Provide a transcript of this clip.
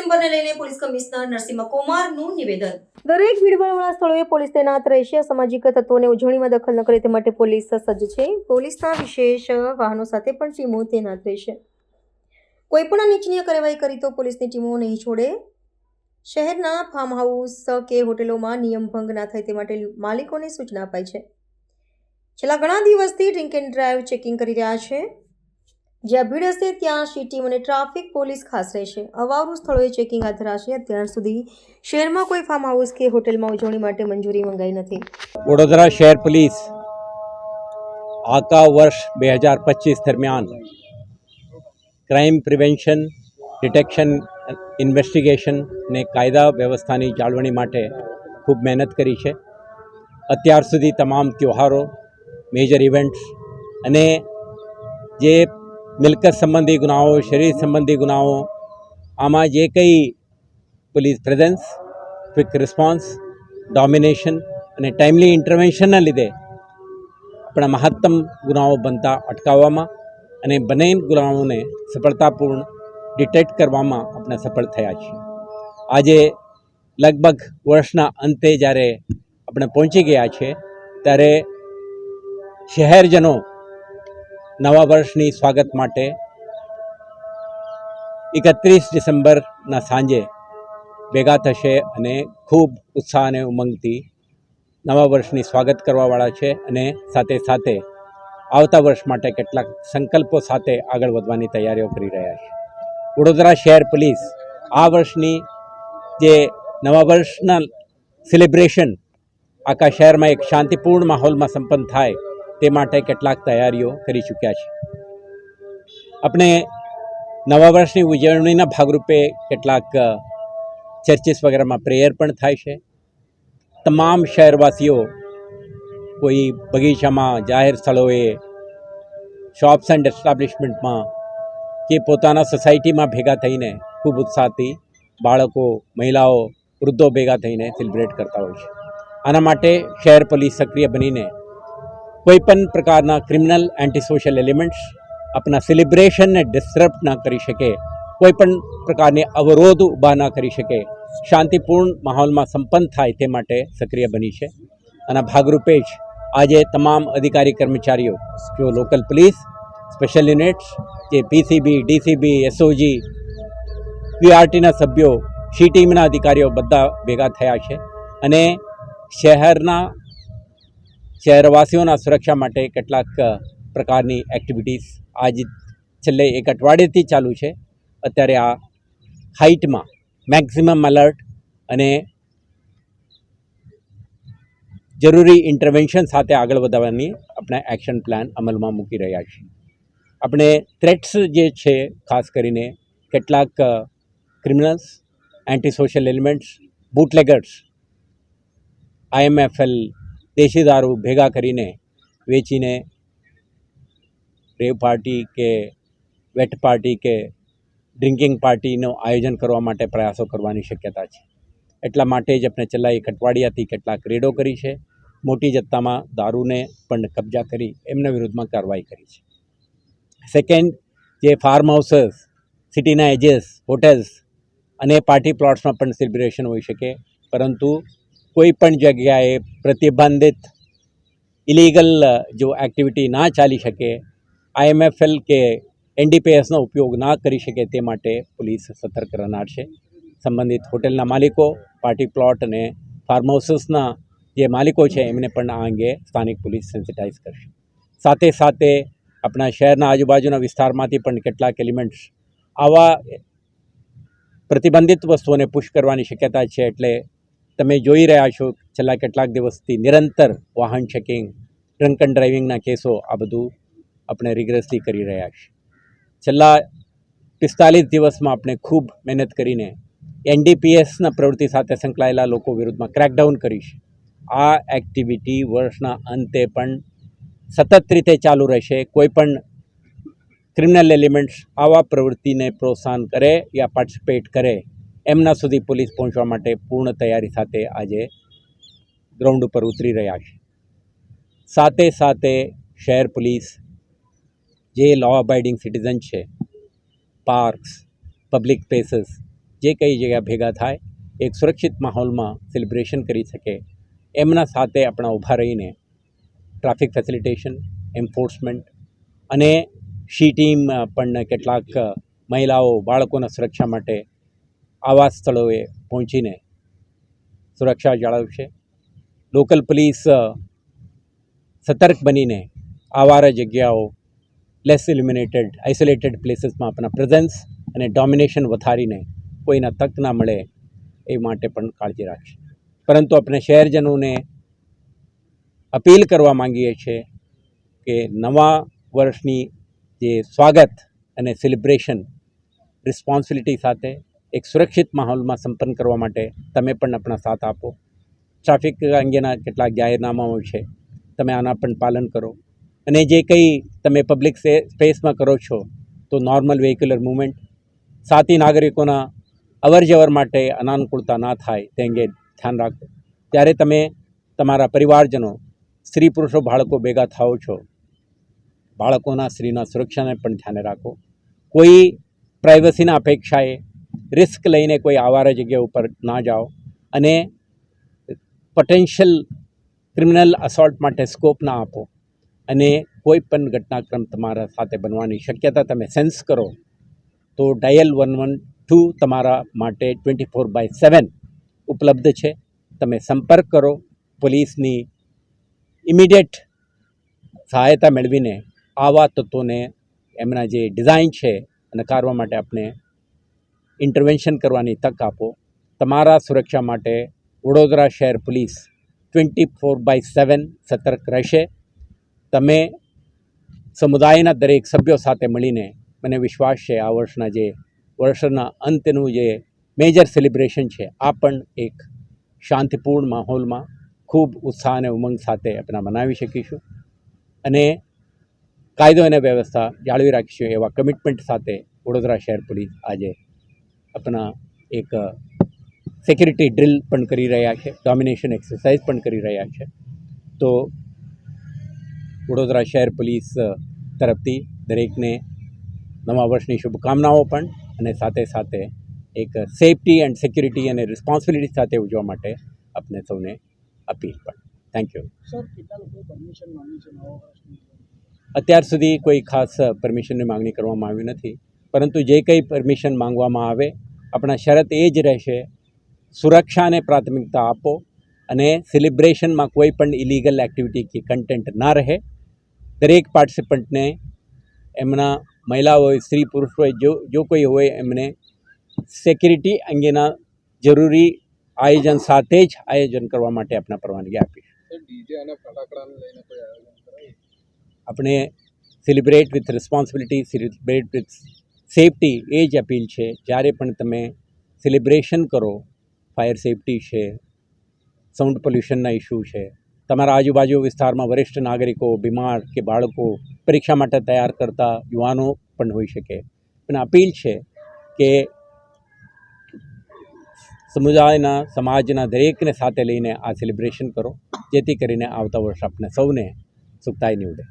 નવેમ્બરને લઈને police commissioner Narsinh કુમારનું નિવેદન. દરેક ભીડભાડવાળા સ્થળોએ પોલીસ તૈનાત રહેશે. અસામાજિક તત્વોને ઉજવણીમાં દખલ ન કરે તે માટે પોલીસ સજ્જ છે. પોલીસના વિશેષ વાહનો સાથે પણ ટીમો તૈનાત રહેશે. કોઈપણ અનિચ્છનીય કાર્યવાહી કરી તો પોલીસની ટીમો નહીં છોડે. શહેરના ફાર્મ હાઉસ કે હોટેલોમાં નિયમ ભંગ ના થાય તે માટે માલિકોને સૂચના અપાઈ છે. છેલ્લા ઘણા દિવસથી ડ્રિંક એન્ડ ડ્રાઈવ ચેકિંગ કરી રહ્યા છે. જ્યાં ભીડ હશે ત્યાં ટીમ અને ટ્રાફિક પોલીસ ખાસ રહેશે. અવાવરું સ્થળોએ ચેકિંગ હાથ ધરાશે. અત્યાર સુધી શહેરમાં કોઈ ફાર્મ હાઉસ કે હોટેલમાં ઉજવણી માટે મંજૂરી મંગાઈ નથી. વડોદરા શહેર પોલીસ આખા વર્ષ 2025 દરમિયાન ક્રાઇમ પ્રિવેન્શન, ડિટેક્શન, ઇન્વેસ્ટિગેશન ને કાયદા વ્યવસ્થાની જાળવણી માટે ખૂબ મહેનત કરી છે. અત્યાર સુધી તમામ તહેવારો, મેજર ઇવેન્ટ્સ અને જે મિલકત સંબંધી ગુનાઓ, શરીર સંબંધી ગુનાઓ, આમાં જે કંઈ police presence, quick response, domination અને ટાઈમલી ઇન્ટરવેન્શનના લીધે આપણા મહત્તમ ગુનાઓ બનતા અટકાવવામાં અને બંને ગુનાઓને સફળતાપૂર્ણ ડિટેક્ટ કરવામાં આપણે સફળ થયા છીએ. આજે લગભગ વર્ષના અંતે જ્યારે આપણે પહોંચી ગયા છે ત્યારે શહેરજનો નવા વર્ષની સ્વાગત માટે 31 ડિસેમ્બરના સાંજે ભેગા થશે અને ખૂબ ઉત્સાહ અને ઉમંગથી નવા વર્ષની સ્વાગત કરવાવાળા છે અને સાથે સાથે આવતા વર્ષ માટે કેટલાક સંકલ્પો સાથે આગળ વધવાની તૈયારીઓ કરી રહ્યા છે. વડોદરા શહેર પોલીસ આ વર્ષની જે નવા વર્ષના સેલિબ્રેશન આખા શહેરમાં એક શાંતિપૂર્ણ માહોલમાં સંપન્ન થાય તે માટે કેટલાક તૈયારીઓ કરી ચૂક્યા છે. આપણે નવા વર્ષની ઉજવણીના ભાગરૂપે કેટલાક ચર્ચિસ વગેરેમાં પ્રેયર પણ થાય છે. તમામ શહેરવાસીઓ કોઈ બગીચામાં, જાહેર સ્થળોએ, શોપ્સ એન્ડ એસ્ટાબ્લિશમેન્ટમાં કે પોતાના સોસાયટીમાં ભેગા થઈને ખૂબ ઉત્સાહથી બાળકો, મહિલાઓ, વૃદ્ધો ભેગા થઈને સેલિબ્રેટ કરતા હોય છે. આના માટે શહેર પોલીસ સક્રિય બનીને કોઈપણ પ્રકારના ક્રિમિનલ, એન્ટી સોશિયલ એલિમેન્ટ્સ આપણા સેલિબ્રેશનને ડિસ્ટર્બ ના કરી શકે, કોઈપણ પ્રકારની અવરોધ ઊભા ના કરી શકે, શાંતિપૂર્ણ માહોલમાં સંપન્ન થાય તે માટે સક્રિય બની છે. આના ભાગરૂપે જ આજે તમામ અધિકારી કર્મચારીઓ, જો લોકલ પોલીસ, સ્પેશિયલ યુનિટ્સ, જે પીસીબી, ડીસીબી, એસઓજી, પીઆરટીના સભ્યો, સી ટીમના અધિકારીઓ બધા ભેગા થયા છે અને શહેરવાસીઓના સુરક્ષા માટે કેટલાક પ્રકારની એક્ટિવિટીઝ આજ છેલ્લે એક અઠવાડિયેથી ચાલુ છે. અત્યારે આ હાઇટમાં મેક્સિમમ એલર્ટ અને જરૂરી ઇન્ટરવેન્શન સાથે આગળ વધારવાની આપણે એક્શન પ્લાન અમલમાં મૂકી રહ્યા છીએ. આપણે થ્રેટ્સ જે છે, ખાસ કરીને કેટલાક criminals, anti social elements, bootleggers, IMFL, દેશી દારૂ ભેગા કરીને વેચીને રેવ પાર્ટી કે વેટ પાર્ટી કે ડ્રિંકિંગ પાર્ટીનું આયોજન કરવા માટે પ્રયાસો કરવાની શક્યતા છે. એટલા માટે જ આપણે છેલ્લા એક અઠવાડિયાથી કેટલાક રેડો કરી છે. મોટી જથ્થામાં દારૂને પણ કબજા કરી એમના વિરુદ્ધમાં કાર્યવાહી કરી છે. સેકન્ડ, જે ફાર્મ હાઉસીસ, સિટીના એજીસ, હોટેલ્સ અને પાર્ટી પ્લોટ્સમાં પણ સેલિબ્રેશન હોઈ શકે, પરંતુ કોઈ પણ જગ્યાએ પ્રતિબંધિત ઇલીગલ જો એક્ટિવિટી ના ચાલી શકે, IMFL કે NDPSનો ઉપયોગ ના કરી શકે તે માટે પોલીસ સતર્ક રહેનાર છે. સંબંધિત હોટેલના માલિકો, પાર્ટી પ્લોટ અને ફાર્મ હાઉસીસના જે માલિકો છે એમને પણ આ અંગે સ્થાનિક પોલીસ સેન્સિટાઇઝ કરશે. સાથે સાથે આપણા શહેરના આજુબાજુના વિસ્તારમાંથી પણ કેટલાક એલિમેન્ટ્સ આવા પ્રતિબંધિત વસ્તુઓને પુશ કરવાની શક્યતા છે. એટલે તમે જોઈ રહ્યા છો છેલ્લા કેટલાક દિવસથી નિરંતર વાહન ચેકિંગ, ડ્રંક એન્ડ ડ્રાઇવિંગના કેસો, આ બધું આપણે રિગ્રેસલી કરી રહ્યા છીએ. છેલ્લા 45 દિવસમાં આપણે ખૂબ મહેનત કરીને NDPSના પ્રવૃત્તિ સાથે સંકળાયેલા લોકો વિરુદ્ધમાં ક્રેકડાઉન કરી છે. આ એક્ટિવિટી વર્ષના અંતે પણ સતત રીતે ચાલુ રહેશે. કોઈપણ ક્રિમિનલ એલિમેન્ટ્સ આવા પ્રવૃત્તિને પ્રોત્સાહન કરે યા પાર્ટિસિપેટ કરે એમના સુધી પોલીસ પહોંચવા માટે પૂર્ણ તૈયારી સાથે આજે ગ્રાઉન્ડ ઉપર ઉતરી રહ્યા છે. સાથે સાથે શહેર પોલીસ જે લો અબાઇડિંગ સિટીઝન છે, પાર્ક્સ, પબ્લિક પ્લેસીસ જે કઈ જગ્યા ભેગા થાય એક સુરક્ષિત માહોલમાં સેલિબ્રેશન કરી શકે એમના સાથે આપણા ઊભા રહીને ટ્રાફિક ફેસિલિટેશન, એન્ફોર્સમેન્ટ અને શી ટીમ પણ કેટલાક મહિલાઓ બાળકોના સુરક્ષા માટે આવા સ્થળોએ પહોંચીને સુરક્ષા જાળવશે. લોકલ પોલીસ સતર્ક બનીને આવારા જગ્યાઓ, લેસ ઇલ્યુમિનેટેડ, આઇસોલેટેડ પ્લેસીસમાં આપણા પ્રેઝન્સ અને ડોમિનેશન વધારીને કોઈના તક ના મળે એ માટે પણ કાળજી રાખશે. પરંતુ આપણે શહેરજનોને અપીલ કરવા માંગીએ છીએ કે નવા વર્ષની જે સ્વાગત અને સેલિબ્રેશન રિસ્પોન્સિબિલિટી સાથે એક સુરક્ષિત માહોલમાં સંપન્ન કરવા માટે તમે પણ આપણા સાથ આપો. ટ્રાફિક અંગેના કેટલાક જાહેરનામાઓ છે, તમે આના પણ પાલન કરો. અને જે કંઈ તમે પબ્લિક સ્પેસમાં કરો છો તો નોર્મલ વેહિક્યુલર મૂવમેન્ટ, સાથી નાગરિકોના અવર જવર માટે અનાનુકૂળતા ના થાય તે અંગે ધ્યાન રાખો. ત્યારે તમે તમારા પરિવારજનો, સ્ત્રી પુરુષો, બાળકો ભેગા થાઓ છો, બાળકોના સ્ત્રીના સુરક્ષાને પણ ધ્યાને રાખો. કોઈ પ્રાઇવસીના અપેક્ષાએ રિસ્ક લઈને કોઈ આવારા જગ્યા ઉપર ના જાઓ અને પોટેન્શિયલ ક્રિમિનલ અસોલ્ટ માટે સ્કોપ ના આપો. અને કોઈ પણ ઘટનાક્રમ તમારા સાથે બનવાની શક્યતા તમે સેન્સ કરો તો ડાયલ 112 તમારા માટે 24/7 ઉપલબ્ધ છે. તમે સંપર્ક કરો. પોલીસની ઇમિડિયેટ સહાયતા મેળવીને આવા તત્વોને એમના જે ડિઝાઇન છે નકારવા માટે આપણે ઇન્ટરવેન્શન કરવાની તક આપો. તમારા સુરક્ષા માટે વડોદરા શહેર પોલીસ 24/7 સતર્ક રહેશે. તમે સમુદાયના દરેક સભ્યો સાથે મળીને, મને વિશ્વાસ છે આ વર્ષના અંતનું જે મેજર સેલિબ્રેશન છે આ પણ એક શાંતિપૂર્ણ માહોલમાં ખૂબ ઉત્સાહ અને ઉમંગ સાથે આપણે મનાવી શકીશું અને કાયદો અને વ્યવસ્થા જાળવી રાખીશું એવા કમિટમેન્ટ સાથે વડોદરા શહેર પોલીસ આજે આપણા એક સિક્યુરિટી ડ્રિલ પણ કરી રહ્યા છે, ડોમિનેશન એક્સરસાઇઝ પણ કરી રહ્યા છે. તો વડોદરા શહેર પોલીસ તરફથી દરેકને નવા વર્ષની શુભકામનાઓ પણ અને સાથે સાથે એક સેફટી એન્ડ સિક્યુરિટી અને રિસ્પોન્સિબિલિટી સાથે ઉજવવા માટે આપણે સૌને અપીલ પણ. Thank you. અત્યાર સુધી કોઈ ખાસ પરમિશનની માંગણી કરવામાં આવી નથી, પરંતુ જે કંઈ પરમિશન માંગવામાં આવે આપણા શરત એ જ રહેશે, સુરક્ષાને પ્રાથમિકતા આપો અને સેલિબ્રેશનમાં કોઈ પણ ઇલીગલ એક્ટિવિટી કે કન્ટેન્ટ ના રહે. દરેક પાર્ટિસિપન્ટને એમના મહિલા હોય, સ્ત્રી પુરુષ હોય, જો કોઈ હોય એમને સિક્યુરિટી અંગેના જરૂરી આયોજન સાથે જ આયોજન કરવા માટે આપણે પરવાનગી આપીશું. આપણે celebrate with responsibility, celebrate with safety એ જ અપીલ છે. જ્યારે પણ તમે સેલિબ્રેશન કરો, ફાયર સેફટી છે, સાઉન્ડ પોલ્યુશનના ઇસ્યુ છે, તમારા આજુબાજુ વિસ્તારમાં વરિષ્ઠ નાગરિકો, બીમાર કે બાળકો, પરીક્ષા માટે તૈયાર કરતા યુવાનો પણ હોઈ શકે. પણ અપીલ છે કે સમુદાયના, સમાજના દરેકને સાથે લઈને આ સેલિબ્રેશન કરો, જેથી કરીને આવતા વર્ષ આપણે સૌને સુખતાઈ નીવડે.